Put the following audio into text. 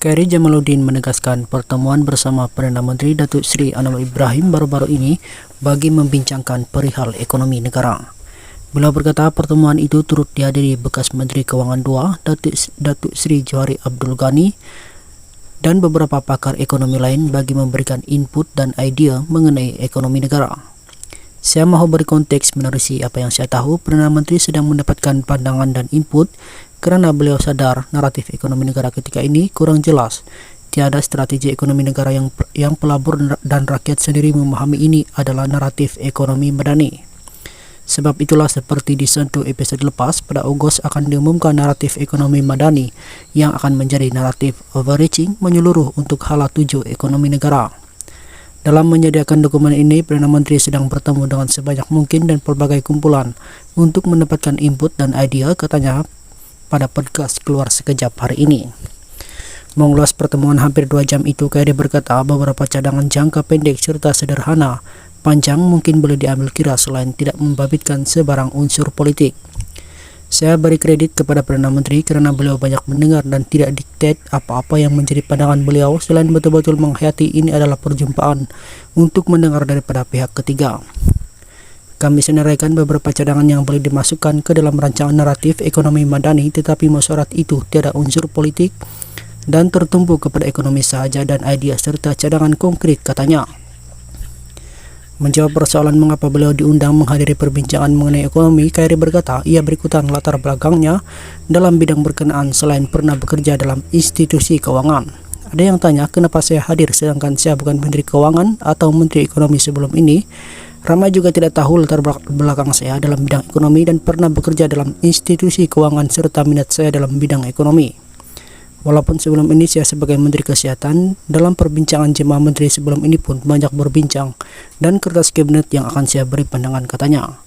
Khairi Jamaluddin menegaskan pertemuan bersama Perdana Menteri Datuk Seri Anwar Ibrahim baru-baru ini bagi membincangkan perihal ekonomi negara. Beliau berkata pertemuan itu turut dihadiri bekas Menteri Kewangan II Datuk Seri Johari Abdul Ghani dan beberapa pakar ekonomi lain bagi memberikan input dan idea mengenai ekonomi negara. Saya mahu beri konteks menerusi apa yang saya tahu. Perdana Menteri sedang mendapatkan pandangan dan input kerana beliau sadar naratif ekonomi negara ketika ini kurang jelas. Tiada strategi ekonomi negara yang pelabur dan rakyat sendiri memahami ini adalah naratif ekonomi madani. Sebab itulah seperti disentuh episod lepas, pada Ogos akan diumumkan naratif ekonomi madani yang akan menjadi naratif overreaching menyeluruh untuk hala tuju ekonomi negara. Dalam menyediakan dokumen ini, Perdana Menteri sedang bertemu dengan sebanyak mungkin dan pelbagai kumpulan untuk mendapatkan input dan idea, katanya pada podcast Keluar Sekejap hari ini. Mengulas pertemuan hampir 2 jam itu, Khairi berkata beberapa cadangan jangka pendek serta sederhana panjang mungkin boleh diambil kira selain tidak membabitkan sebarang unsur politik. Saya beri kredit kepada Perdana Menteri kerana beliau banyak mendengar dan tidak diktat apa-apa yang menjadi pandangan beliau selain betul-betul menghayati ini adalah perjumpaan untuk mendengar daripada pihak ketiga. Kami senaraikan beberapa cadangan yang boleh dimasukkan ke dalam rancangan naratif ekonomi madani, tetapi mesyuarat itu tiada unsur politik dan tertumpu kepada ekonomi sahaja dan idea serta cadangan konkret, katanya. Menjawab persoalan mengapa beliau diundang menghadiri perbincangan mengenai ekonomi, Khairi berkata ia berikutan latar belakangnya dalam bidang berkenaan selain pernah bekerja dalam institusi keuangan. Ada yang tanya kenapa saya hadir sedangkan saya bukan Menteri Keuangan atau Menteri Ekonomi sebelum ini. Ramai juga tidak tahu latar belakang saya dalam bidang ekonomi dan pernah bekerja dalam institusi keuangan serta minat saya dalam bidang ekonomi. Walaupun sebelum ini saya sebagai Menteri Kesihatan, dalam perbincangan jemaah menteri sebelum ini pun banyak berbincang dan kertas kabinet yang akan saya beri pandangan, katanya.